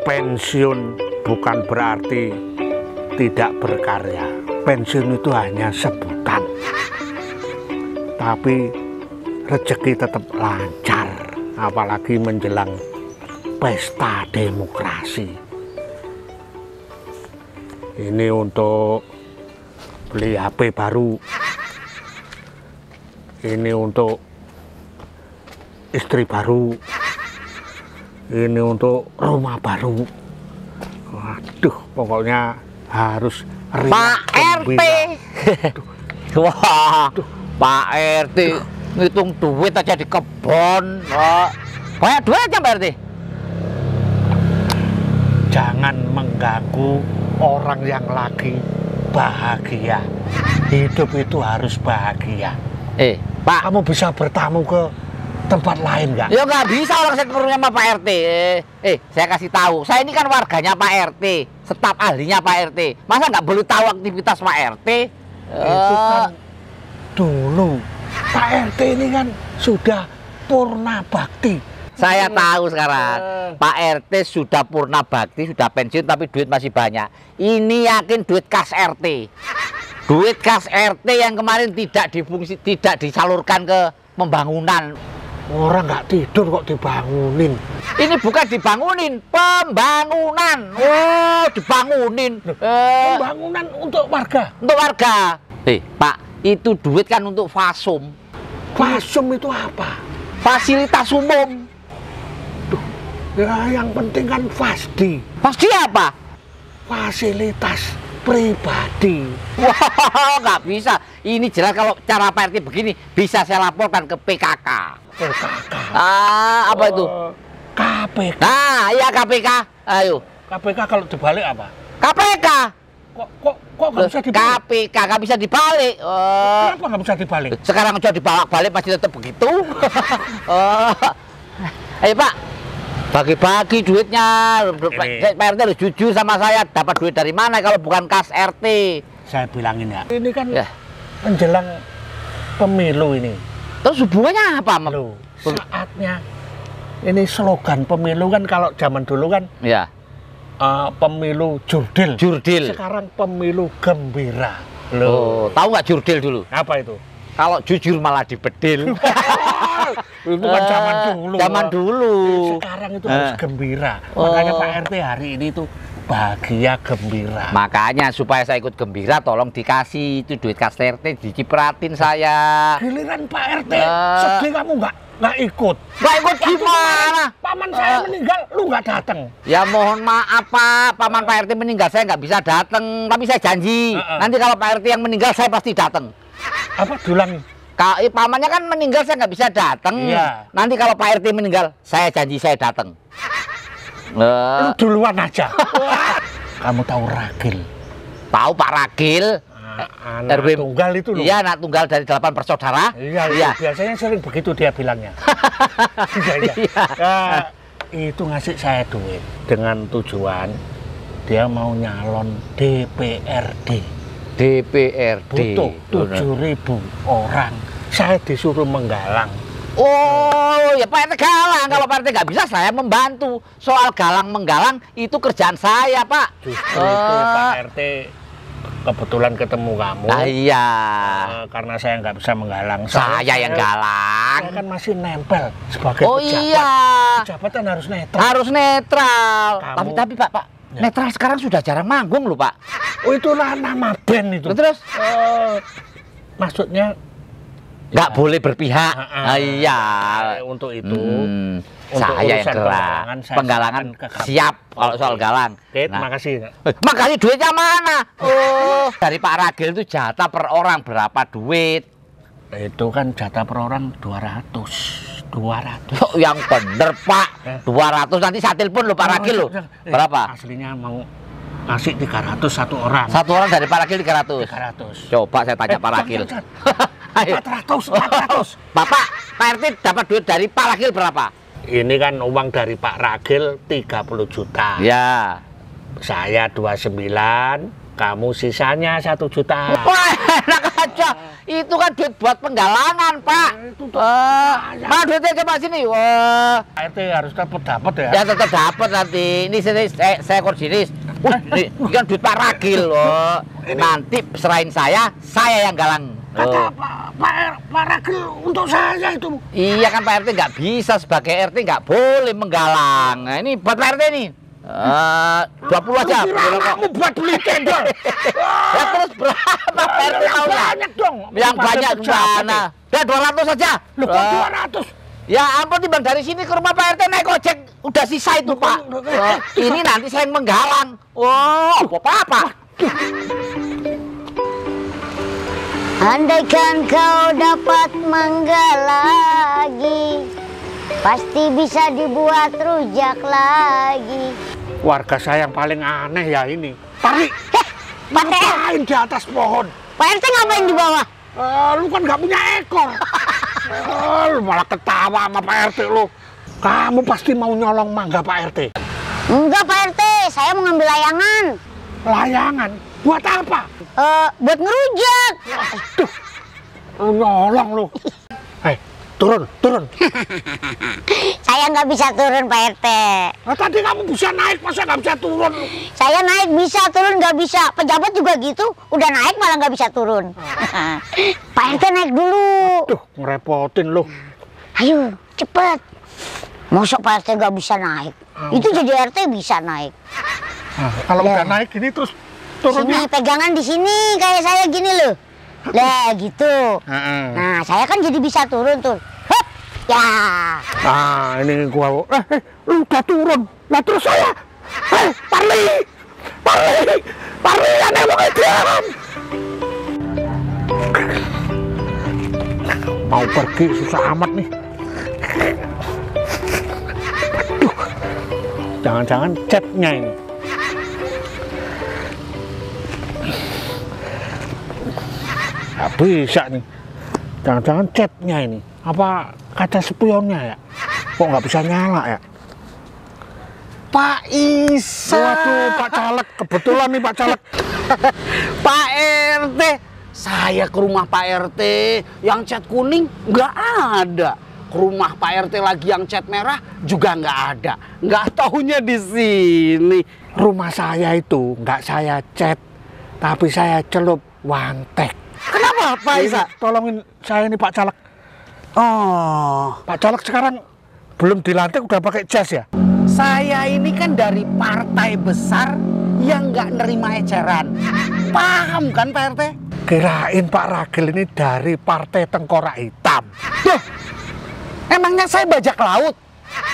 pensiun bukan berarti tidak berkarya. Pensiun itu hanya sebutan, tapi rezeki tetap lancar, apalagi menjelang pesta demokrasi. Ini untuk beli HP baru, ini untuk istri baru, ini untuk rumah baru. Waduh, pokoknya harus Pak RT. Wah, Pak RT ngitung duit aja di kebon. Banyak duitnya Pak RT. Jangan mengganggu orang yang lagi bahagia. Hidup itu harus bahagia. Pak, Kamu bisa bertamu ke tempat lain nggak? ya nggak bisa orang saya ketemunya sama Pak RT. Saya kasih tahu, saya ini kan warganya Pak RT, staf ahlinya Pak RT. Masa nggak boleh tahu aktivitas Pak RT? Itu kan dulu. Pak RT ini kan sudah purna bakti. Saya tahu sekarang, Pak RT sudah purna bakti, sudah pensiun, tapi duit masih banyak. Ini yakin duit kas RT. Duit kas RT yang kemarin tidak disalurkan ke pembangunan. Orang nggak tidur kok dibangunin. Ini bukan dibangunin, pembangunan. Oh, dibangunin. Pembangunan untuk warga. Untuk warga. Pak, itu duit kan untuk fasum. Fasum itu apa? Fasilitas umum. Ya, yang penting kan fasdi. Pasti apa? Fasilitas pribadi. Wah, nggak bisa. Ini jelas kalau cara Pak RT begini, bisa saya laporkan ke PKK. PKK. Apa itu? KPK. Nah, iya KPK. Ayo. KPK kalau dibalik apa? KPK. Kok nggak bisa dibalik? KPK nggak bisa dibalik. Kenapa nggak bisa dibalik? Sekarang coba dibalik masih tetap begitu. Ayo Pak, bagi-bagi duitnya. Pak RT harus jujur sama saya. Dapat duit dari mana kalau bukan kas RT? Saya bilangin ya. Ini kan Ya. menjelang pemilu ini. Terus hubungannya apa? Loh, saatnya ini slogan pemilu kan kalau zaman dulu kan Ya. pemilu jurdil. Jurdil. Sekarang pemilu gembira. Oh, tahu nggak jurdil dulu? Apa itu? Kalau jujur malah dibedil. Itu kan zaman dulu. Zaman dulu. Sekarang itu harus gembira. Makanya Pak RT hari ini tuh bahagia gembira. Makanya supaya saya ikut gembira, tolong dikasih itu duit kas RT, dicipratin saya. Giliran Pak RT sedih kamu nggak ikut. Nggak ikut gimana? Paman saya meninggal, lu nggak datang. Ya mohon maaf Pak, paman Pak RT meninggal saya nggak bisa datang, tapi saya janji nanti kalau Pak RT yang meninggal saya pasti datang. Apa dulang? Pamannya kan meninggal saya nggak bisa datang. Iya. Nanti kalau Pak RT meninggal saya janji saya datang. Lu duluan aja. Kamu tahu Ragil? Tahu Pak Ragil? Anak RW tunggal itu loh. Iya, anak tunggal dari 8 bersaudara. Iya. Biasanya sering begitu dia bilangnya. Iya. Nah, itu ngasih saya duit dengan tujuan dia mau nyalon DPRD. Butuh 7.000 orang. Saya disuruh menggalang. Oh, ya Pak RT galang. Kalau Pak RT nggak bisa, saya membantu. Soal galang menggalang itu kerjaan saya, Pak. Justru itu Pak RT kebetulan ketemu kamu. Iya. Karena saya nggak bisa menggalang. Saya yang galang. Saya kan masih nempel sebagai pejabat. Iya. Pejabat kan harus netral. Harus netral. Kamu... Tapi Pak. Ya. Netral sekarang sudah jarang manggung loh, Pak. Oh, itulah nama band itu. Terus? Maksudnya nggak boleh berpihak. Iya. Untuk itu. Untuk saya yang galang. Penggalangan siap kalau soal galang. Oke, makasih. Makasih duitnya mana? Oh, dari Pak Ragil itu jatah per orang berapa duit? Itu kan jatah per orang 200. Oh, yang bener Pak, 200 nanti saya telepon loh Pak Ragil loh. Berapa? Aslinya mau ngasih 300 satu orang. Satu orang dari Pak Ragil 300. 300. Coba saya tanya Pak Ragil. 400. Bapak, Pak RT dapat duit dari Pak Ragil berapa? Ini kan uang dari Pak Ragil 30 juta. Ya. Saya 29, kamu sisanya 1 juta. Wah, enak aja. Itu kan duit buat penggalangan, Pak. Mana duitnya coba sini? Wah. Pak RT harus dapat ya. Ya tetap dapat nanti. Ini saya korsinis. Ini kan duit Pak Ragil loh. Nanti serahin saya yang galang. Kata Pak Ragil untuk saya itu. Iya kan Pak RT nggak bisa sebagai RT nggak boleh menggalang. Nah ini buat Pak RT nih. 20 aja. Kamu buat beli cendol. Ya terus berapa Pak RT maunya? Banyak dong. Yang banyak gimana? Ya 200 aja. Loh kok 200? Ya ampun, timbang dari sini ke rumah Pak RT naik ojek udah sisa itu Pak. Ini nanti saya yang menggalang. Oh, apa? Andaikan kau dapat mangga lagi, pasti bisa dibuat rujak lagi. Warga saya yang paling aneh ya ini. Pari, Pak RT, ngapain di atas pohon? Pak RT ngapain di bawah? Lu kan nggak punya ekor. Lu malah ketawa sama Pak RT lu. Kamu pasti mau nyolong mangga Pak RT. Enggak Pak RT, saya mau ngambil layangan. Layangan? Buat apa? Buat ngerujak. Aduh, nyolong lu. Turun. Saya nggak bisa turun Pak RT. Nah, tadi kamu bisa naik, masa nggak bisa turun? Saya naik bisa, turun nggak bisa. Pejabat juga gitu, udah naik malah nggak bisa turun. Pak RT naik dulu. Duh, ngerepotin lu. Ayo, cepet. Mosok Pak RT nggak bisa naik? Itu jadi RT bisa naik. Nah, kalau udah naik gini terus turunnya. Sini, pegangan di sini kayak saya gini loh. Lah gitu. Nah, saya kan jadi bisa turun tuh. Hup, ya. Nah, ini gua. Lu udah turun. Nah, terus saya. Parli, aneh banget jalan. Mau pergi susah amat nih. Aduh, jangan-jangan catnya ini. Nggak bisa nih. Jangan-jangan catnya ini. Apa kaca spionnya ya? Kok nggak bisa nyala ya? Pak Isa. Waduh, Pak Caleg. Kebetulan nih Pak Caleg. Pak RT. Saya ke rumah Pak RT yang cat kuning nggak ada. Ke rumah Pak RT lagi yang cat merah juga nggak ada. Nggak taunya di sini. Rumah saya itu nggak saya cat, tapi saya celup wantek. Kenapa Pak Isa? Tolongin saya nih Pak Caleg. Oh, Pak Caleg sekarang belum dilantik udah pakai jas ya? saya ini kan dari partai besar yang nggak nerima eceran. Paham kan Pak RT? Kirain Pak Ragil ini dari partai Tengkorak Hitam. Duh, emangnya saya bajak laut?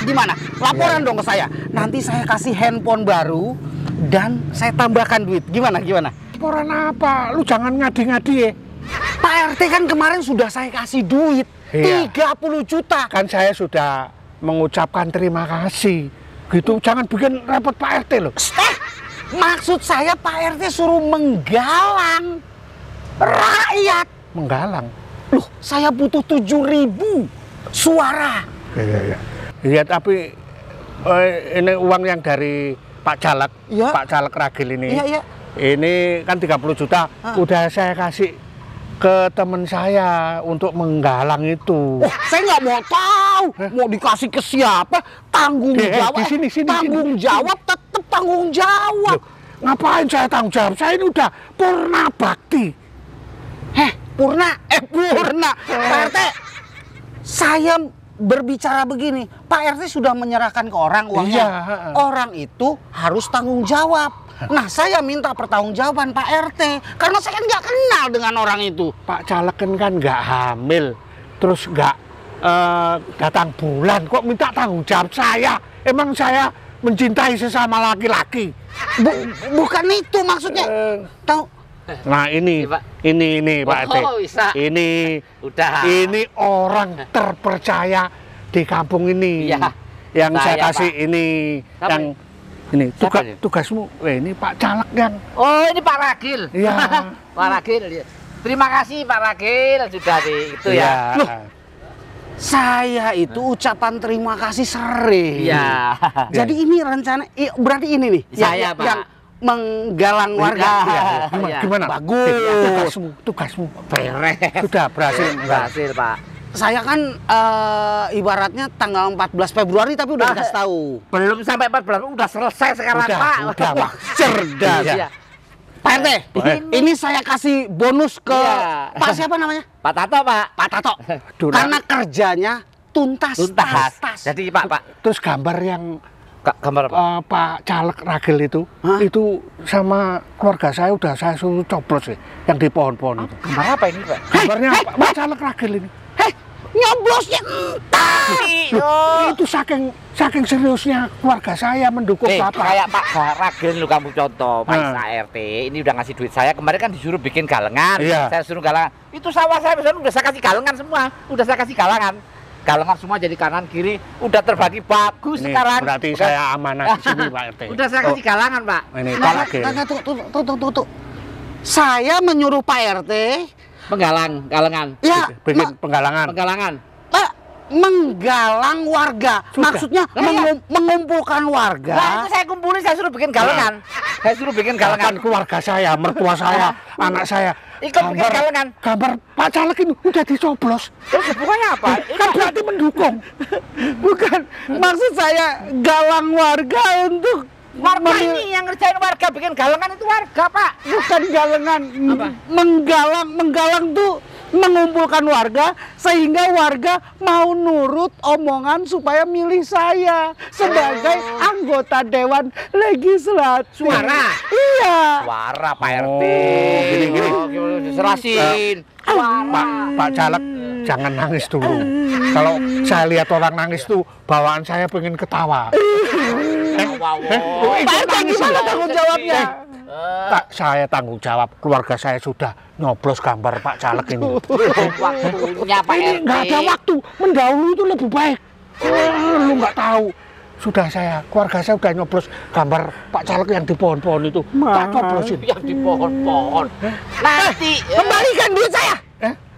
Gimana? Laporan dong ke saya. Nanti saya kasih handphone baru dan saya tambahkan duit. Gimana? Laporan apa? Lu jangan ngadi-ngadi ya. Pak RT kan kemarin sudah saya kasih duit. Iya. 30 juta. Kan saya sudah mengucapkan terima kasih. Gitu, jangan bikin repot Pak RT loh. Maksud saya Pak RT suruh menggalang rakyat. Menggalang? Loh, saya butuh 7.000 suara. Iya. Iya, tapi ini uang yang dari Pak Caleg, Iya. Pak Caleg Ragil ini. Iya. Ini kan 30 juta, udah saya kasih ke teman saya untuk menggalang itu. Oh, saya nggak mau tahu. Mau dikasih ke siapa? Tanggung jawab. di sini. Tanggung jawab tetap tanggung jawab. Loh, ngapain saya tanggung jawab? Saya ini udah purna bakti. Purna. Pak RT, saya berbicara begini. Pak RT sudah menyerahkan ke orang uangnya. Iya. Orang itu harus tanggung jawab. Nah, saya minta pertanggungjawaban Pak RT karena saya kan nggak kenal dengan orang itu. Pak Caleg kan nggak hamil, terus nggak datang bulan, kok minta tanggung jawab saya? Emang saya mencintai sesama laki-laki? Bukan itu maksudnya. Tahu? Nah ini Pak RT. Oh, bisa. Ini Udah. Ini orang terpercaya di kampung ini. Iya. Yang saya Saya, kasih Pak. ini, Siapa yang ini Siapa ini? tugasmu. Ini Pak Caleg yang. Oh, ini Pak Ragil. Iya. Pak Ragil. Iya. Terima kasih Pak Ragil sudah di itu ya. Loh, saya itu ucapan terima kasih sering. Iya. Jadi ini rencana, berarti ini nih Saya, Pak. yang menggalang warga. Iya. Gimana? Bagus. Tugasmu. Beres. Sudah berhasil. Berhasil, Pak. Saya kan ibaratnya tanggal 14 Februari tapi udah dikasih tahu. Belum sampai 14, udah selesai sekarang, Pak. Udah, Pak. Cerdas. Iya. Pak RT, ini saya kasih bonus ke Iya. Pak siapa namanya? Pak Tato, Pak. Pak Tato. Duh, Karena kerjanya tuntas. Jadi, Pak. Terus gambar yang Gambar apa? Pak Caleg Ragil Hah? itu sama keluarga saya udah saya suruh coblos sih, yang di pohon-pohon itu. Gambar apa ini, Pak? Gambarnya Pak Caleg Ragil ini. Nyoblosnya entar. Itu saking seriusnya keluarga saya mendukung Bapak. Kayak Pak Ragil lu kamu contoh, Pak Nah. Isa RT ini udah ngasih duit saya. Kemarin kan disuruh bikin galengan. Iya. Saya suruh galengan. Itu sawah saya misalnya udah saya kasih galengan semua. Udah saya kasih galengan. Galengan semua jadi kanan kiri, udah terbagi bagus Ini sekarang. berarti saya amanah di sini Pak RT. Udah saya kasih galengan, Pak. Ini Pak Ragil. Tuh. Saya menyuruh Pak RT Penggalang, galengan. ya Bikin penggalangan. menggalang warga. Sudah. Maksudnya mengumpulkan warga. Nah, itu saya kumpulin, saya suruh bikin galengan. Saya suruh bikin Kan galengan. keluarga saya, mertua saya, anak saya. Ikut bikin galengan. Gambar Pak Caleg ini udah dicoblos. Terus hubungannya apa? Kan berarti mendukung. Bukan, maksud saya galang warga untuk Warga ini yang ngerjain warga, bikin galengan itu warga, Pak. bukan galengan. Apa? Menggalang tuh mengumpulkan warga sehingga warga mau nurut omongan supaya milih saya sebagai anggota Dewan Legislatif. Suara? Iya. Suara Pak RT. Gini. Serasin. Pak Caleg jangan nangis dulu. Kalau saya lihat orang nangis tuh bawaan saya pengen ketawa. Pak RT gimana tanggung jawabnya? Tak, saya tanggung jawab. Keluarga saya sudah nyoblos gambar Pak Caleg ini. Waktunya Pak Ini RT. nggak ada waktu. Mendahului itu lebih baik. Lu nggak tahu. Sudah keluarga saya udah nyoblos gambar Pak Caleg yang di pohon-pohon itu. Tak coblosin. Yang di pohon-pohon. Nanti Kembalikan duit saya.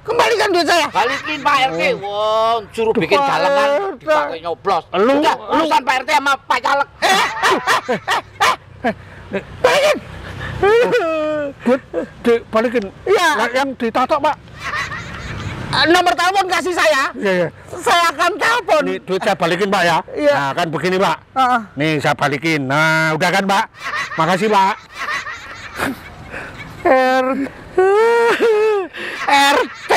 Kembalikan duit saya. balikin Pak RT. Wah, suruh bikin galengan dipakai nyoblos. Lu- Udah, urusan Pak RT sama Pak Caleg. Balikin. Duit dibalikin. Iya. Nah, yang ditatok Pak. Nomor telepon kasih saya. Iya. Saya akan telepon. Ini duit saya balikin Pak ya. Iya. Nah kan begini Pak. Heeh. Nih saya balikin. Nah udah kan Pak. Makasih Pak. RT